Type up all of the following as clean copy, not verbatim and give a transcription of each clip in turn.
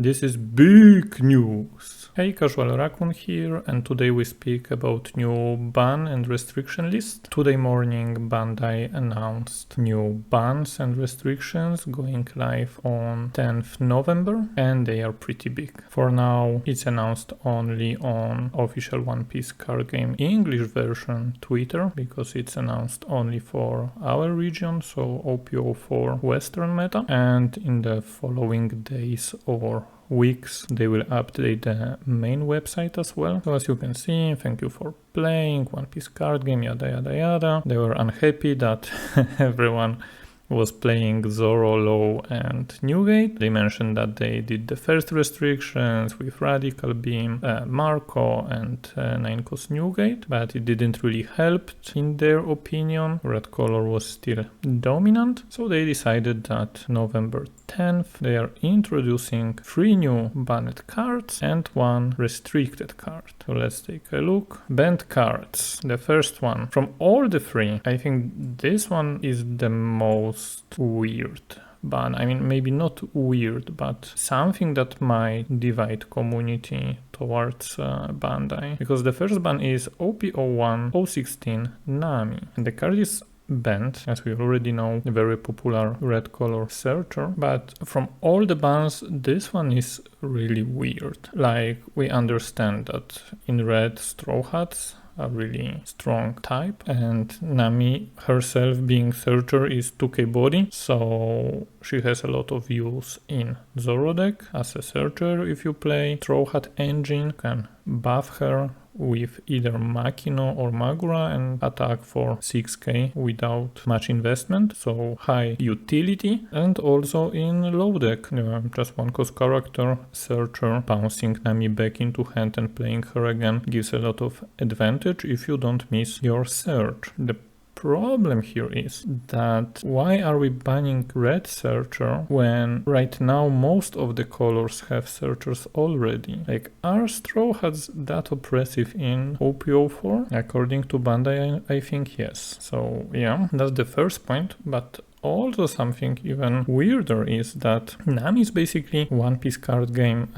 This is big news! Hey, Casual Raccoon here, and today we speak about new ban and restriction list. Today morning Bandai announced new bans and restrictions going live on 10th November, and they are pretty big. For now, it's announced only on official One Piece card game English version Twitter, because it's announced only for our region, so OPO for Western meta, and in the following days or weeks they will update the main website as well. So as you can see, thank you for playing One Piece card game, yada yada yada. They were unhappy that everyone was playing Zoro, Law and Newgate. They mentioned that they did the first restrictions with Radical Beam, Marco and 9 cost Newgate, but it didn't really help in their opinion. Red color was still dominant, so they decided that November 10th they are introducing 3 new banned cards and 1 restricted card. So let's take a look. Banned cards. The first one. From all the 3, I think this one is the most weird ban. I mean, maybe not weird, but something that might divide community towards Bandai. Because the first ban is OP01 016 Nami. And the card is banned, as we already know, a very popular red color searcher, but from all the bans this one is really weird. Like, we understand that in red Straw Hats a really strong type, and Nami herself being searcher is 2k body, so she has a lot of use in Zoro deck as a searcher. If you play Straw Hat engine, you can buff her with either Makino or Magura and attack for 6k without much investment, so high utility. And also in low deck, just 1 cost character, searcher, bouncing Nami back into hand and playing her again gives a lot of advantage if you don't miss your search. The problem here is that why are we banning red searcher when right now most of the colors have searchers already? Like, are Straw Hats that oppressive in OPO4? According to Bandai, I think yes. So yeah, that's the first point, but also something even weirder is that Nami is basically One Piece card game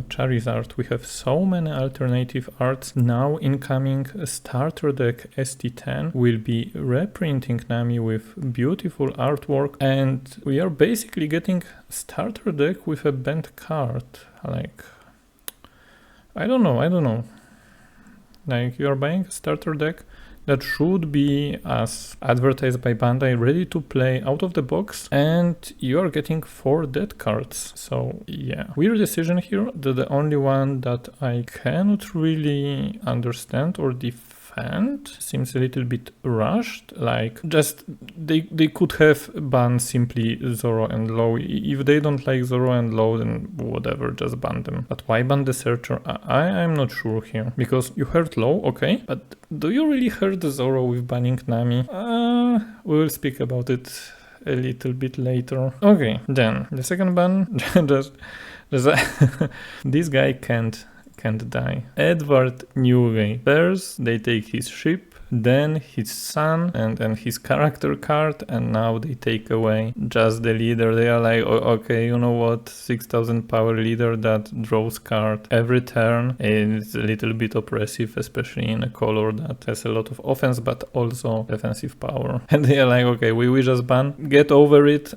Charizard. We have so many alternative arts. Now incoming starter deck ST10 will be reprinting Nami with beautiful artwork, and we are basically getting starter deck with a banned card. Like, I don't know. Like, you are buying a starter deck that should be, as advertised by Bandai, ready to play out of the box, and you are getting 4 dead cards. So yeah, weird decision here. The only one that I cannot really understand or defend seems a little bit rushed. Like, just they could have banned simply Zoro and Law. If they don't like Zoro and Law, then whatever, just ban them. But why ban the searcher? I'm not sure here, because you heard Law, okay, but do you really hurt Zoro with banning Nami? We will speak about it a little bit later. Okay, then the second ban, just this guy can't die. Edward Newgate. First, they take his ship, then his son, and his character card, and now they take away just the leader. They are like, okay, you know what, 6000 power leader that draws card every turn is a little bit oppressive, especially in a color that has a lot of offense but also defensive power. And they are like, okay, we just ban, get over it.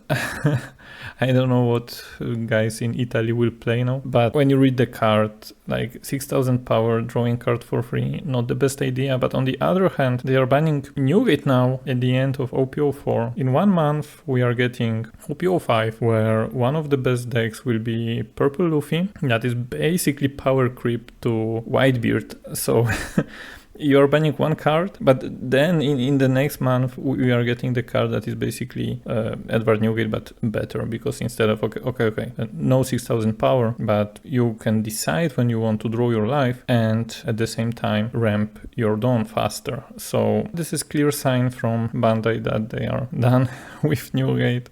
I don't know what guys in Italy will play now, but when you read the card, like 6000 power drawing card for free, not the best idea. But on the other hand, they are banning Newgate now at the end of OPO4. In 1 month, we are getting OPO5, where one of the best decks will be Purple Luffy. That is basically power creep to Whitebeard. So you're banning 1 card, but then in the next month we are getting the card that is basically Edward Newgate, but better, because instead of okay, no 6000 power, but you can decide when you want to draw your life and at the same time ramp your Dawn faster. So this is clear sign from Bandai that they are done with Newgate,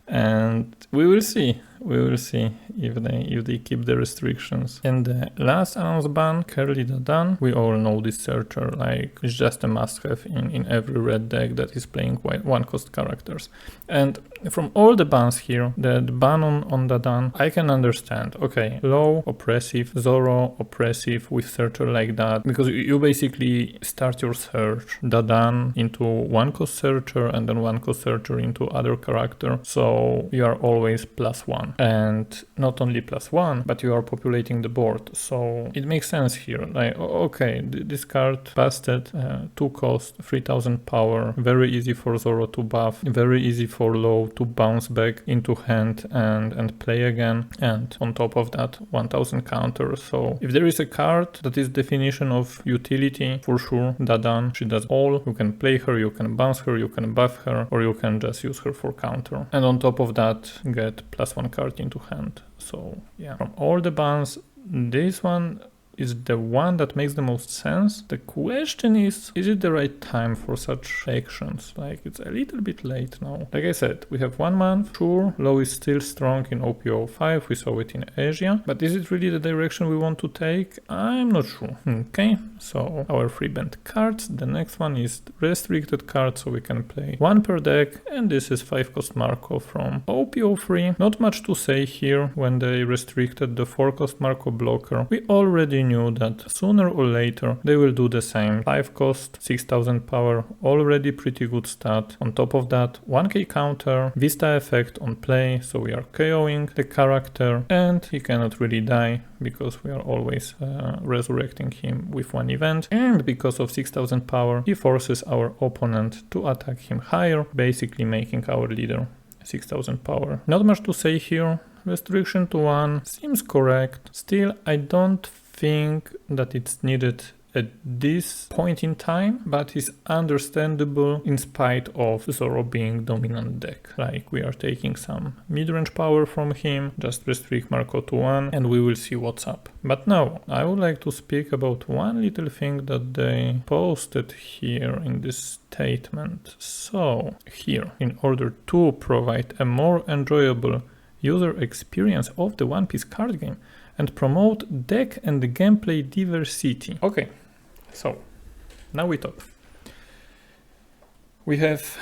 and we will see We will see if they keep the restrictions. And the last announced ban, Curly Dadan. We all know this searcher, like it's just a must-have in every red deck that is playing one-cost characters. And from all the bans here, the ban on Dadan, I can understand. Okay, low, oppressive, Zoro, oppressive with searcher like that, because you basically start your search Dadan into one-cost searcher and then one-cost searcher into other character, so you are always +1. And not only +1, but you are populating the board, so it makes sense here. Like, okay, this card busted, 2 cost, 3000 power, very easy for Zoro to buff, very easy for low to bounce back into hand and play again, and on top of that 1000 counter. So if there is a card that is definition of utility, for sure Dadan, she does all. You can play her, you can bounce her, you can buff her, or you can just use her for counter, and on top of that get +1 card into hand. So yeah, from all the bans, this one is the one that makes the most sense. The question is it the right time for such actions? Like, it's a little bit late now. Like I said, we have 1 month, sure, low is still strong in OPO5, we saw it in Asia, but is it really the direction we want to take? I'm not sure. Okay, so our free banned cards, the next one is restricted card, so we can play 1 per deck, and this is 5 cost Marco from OPO3. Not much to say here. When they restricted the 4 cost Marco blocker, we already knew that sooner or later they will do the same. 5 cost, 6000 power, already pretty good stat. On top of that, 1k counter, Vista effect on play, so we are KOing the character and he cannot really die because we are always resurrecting him with 1 event, and because of 6000 power he forces our opponent to attack him higher, basically making our leader 6000 power. Not much to say here. Restriction to 1 seems correct. Still, I don't think that it's needed at this point in time, but is understandable in spite of Zoro being dominant deck. Like, we are taking some mid-range power from him, just restrict Marco to 1 and we will see what's up. But now I would like to speak about one little thing that they posted here in this statement. So here, in order to provide a more enjoyable user experience of the One Piece card game and promote deck and gameplay diversity. Okay, so now we talk. We have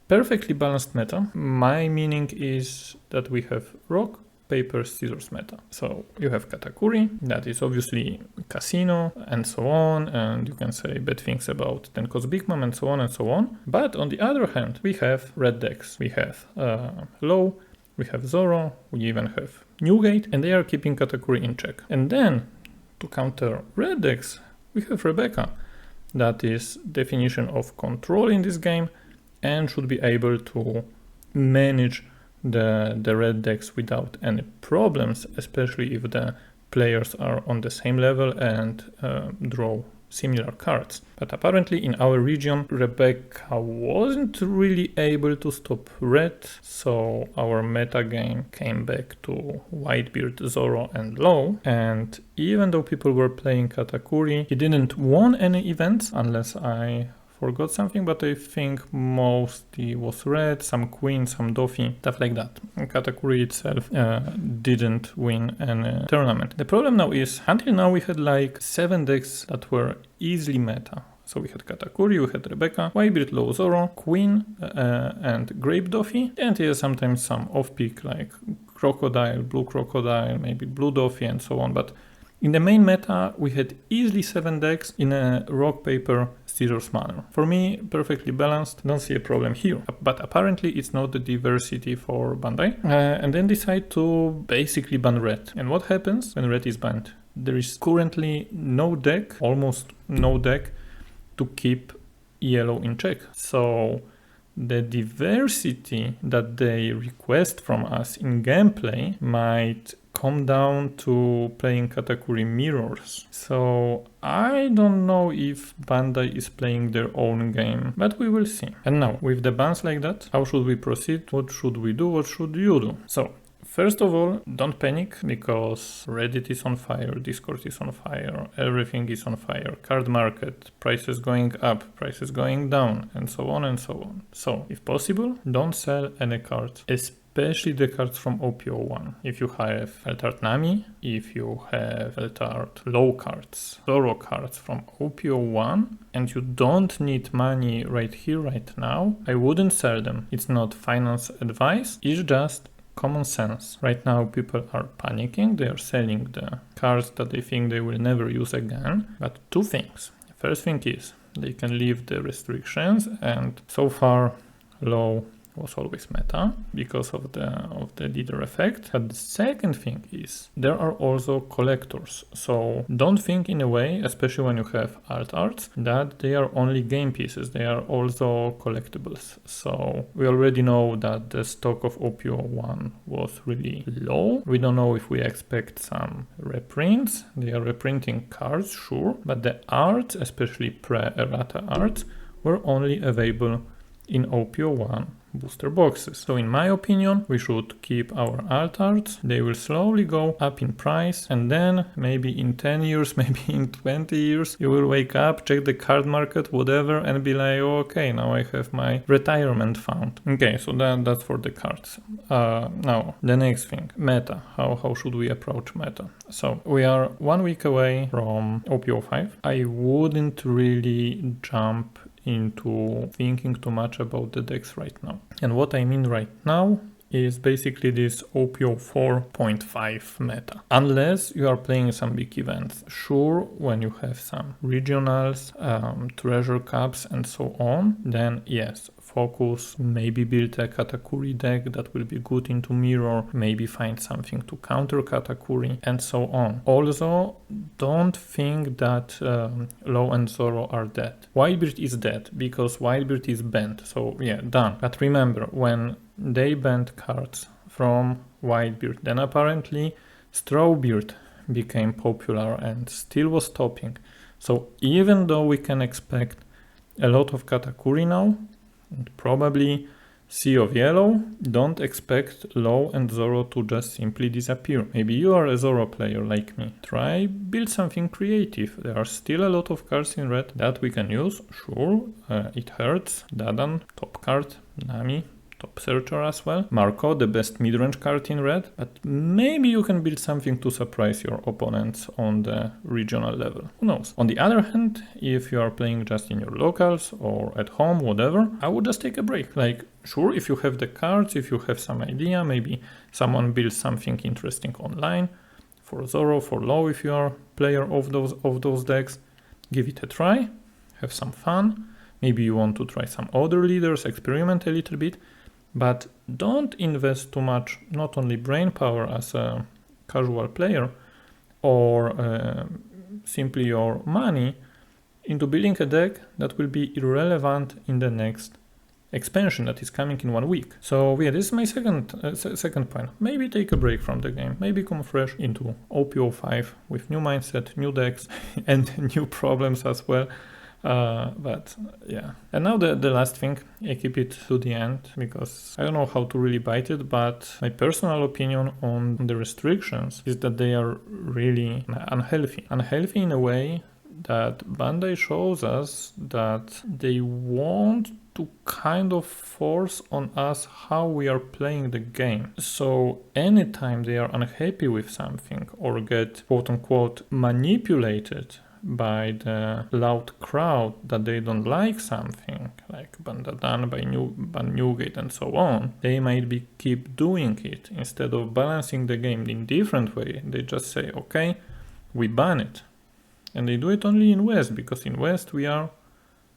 perfectly balanced meta. My meaning is that we have rock, paper, scissors meta. So you have Katakuri, that is obviously casino and so on, and you can say bad things about Tenko's Big Mom and so on and so on. But on the other hand, we have red decks. We have low, we have Zoro, we even have Newgate, and they are keeping Katakuri in check. And then, to counter red decks, we have Rebecca. That is definition of control in this game and should be able to manage the red decks without any problems, especially if the players are on the same level and draw similar cards. But apparently in our region, Rebecca wasn't really able to stop red, so our meta game came back to Whitebeard, Zoro and low. And even though people were playing Katakuri, he didn't won any events, unless I forgot something, but I think mostly was red, some queen, some Doffy, stuff like that. And Katakuri itself didn't win any tournament. The problem now is, until now we had like 7 decks that were easily meta. So we had Katakuri, we had Rebecca, Whitebeard, low Zoro, Queen and Grape Doffy, and yeah, sometimes some off-pick like Crocodile, Blue Crocodile, maybe Blue Doffy and so on. But in the main meta, we had easily 7 decks in a rock, paper, scissors manner. For me, perfectly balanced, don't see a problem here. But apparently it's not the diversity for Bandai. And then decide to basically ban red. And what happens when red is banned? There is currently no deck, almost no deck, to keep yellow in check. So the diversity that they request from us in gameplay might come down to playing Katakuri mirrors. So I don't know if Bandai is playing their own game, but we will see. And now, with the bans like that, how should we proceed? What should we do? What should you do? So, first of all, don't panic, because Reddit is on fire, Discord is on fire, everything is on fire, card market, prices going up, prices going down, and so on and so on. So, if possible, don't sell any cards, especially especially the cards from OP01. If you have Feltart Nami, if you have Feltart low cards, Zoro cards from OP01, and you don't need money right here, right now, I wouldn't sell them. It's not finance advice, it's just common sense. Right now people are panicking, they are selling the cards that they think they will never use again. But two things. First thing is, they can leave the restrictions, and so far low was always meta because of the leader effect. But the second thing is there are also collectors. So don't think in a way, especially when you have alt arts, that they are only game pieces. They are also collectibles. So we already know that the stock of OP01 was really low. We don't know if we expect some reprints. They are reprinting cards, sure, but the arts, especially pre-errata arts, were only available in OP01 booster boxes. So in my opinion, we should keep our alt arts. They will slowly go up in price, and then maybe in 10 years, maybe in 20 years, you will wake up, check the card market, whatever, and be like, oh, okay, now I have my retirement fund. Okay, so that's for the cards. Now, the next thing, meta. How should we approach meta? So we are 1 week away from OP05. I wouldn't really jump into thinking too much about the decks right now. And what I mean right now is basically this OPO 4.5 meta. Unless you are playing some big events. Sure, when you have some regionals, treasure cups and so on, then yes, focus, maybe build a Katakuri deck that will be good into mirror, maybe find something to counter Katakuri and so on. Also, don't think that Low and Zoro are dead. Whitebeard is dead because Whitebeard is banned, so yeah, done. But remember, when they banned cards from Whitebeard, then apparently Strawbeard became popular and still was topping. So even though we can expect a lot of Katakuri now, and probably Sea of Yellow, don't expect Low and Zoro to just simply disappear. Maybe you are a Zoro player like me. Try build something creative. There are still a lot of cards in red that we can use. Sure, it hurts. Dadan, top card. Nami, top searcher as well. Marco, the best mid-range card in red. But maybe you can build something to surprise your opponents on the regional level. Who knows? On the other hand, if you are playing just in your locals or at home, whatever, I would just take a break. Like, sure, if you have the cards, if you have some idea, maybe someone builds something interesting online. For Zoro, for Low, if you are player of those decks, give it a try. Have some fun. Maybe you want to try some other leaders, experiment a little bit. But don't invest too much, not only brain power as a casual player or simply your money into building a deck that will be irrelevant in the next expansion that is coming in 1 week. So yeah, this is my second point. Maybe take a break from the game, maybe come fresh into OP05 with new mindset, new decks and new problems as well. But yeah, and now the last thing, I keep it to the end because I don't know how to really bite it, but my personal opinion on the restrictions is that they are really unhealthy in a way that Bandai shows us that they want to kind of force on us how we are playing the game. So anytime they are unhappy with something or get quote unquote manipulated by the loud crowd that they don't like something, like Dadan by Newgate and so on, they might keep doing it. Instead of balancing the game in different way, they just say, okay, we ban it. And they do it only in West, because in West we are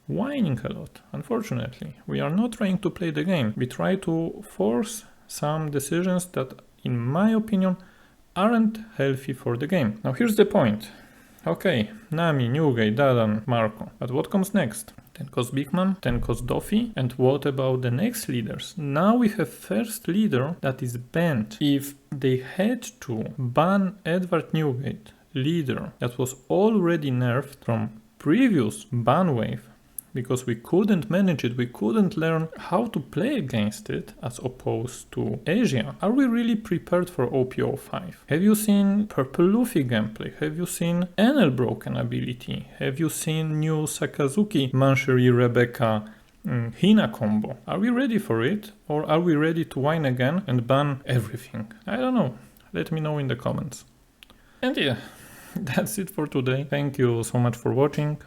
whining a lot, unfortunately. We are not trying to play the game. We try to force some decisions that, in my opinion, aren't healthy for the game. Now here's the point. Okay, Nami, Newgate, Dadan, Marco. But what comes next? 10 cost Bigman, 10 cost Doffy. And what about the next leaders? Now we have first leader that is banned. If they had to ban Edward Newgate, leader that was already nerfed from previous ban wave, because we couldn't manage it, we couldn't learn how to play against it as opposed to Asia. Are we really prepared for OP05? Have you seen Purple Luffy gameplay? Have you seen Enel broken ability? Have you seen new Sakazuki Manchery Rebecca Hina combo. Are we ready for it? Or are we ready to whine again and ban everything? I don't know. Let me know in the comments. And yeah, that's it for today. Thank you so much for watching.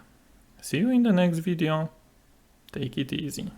See you in the next video. Take it easy.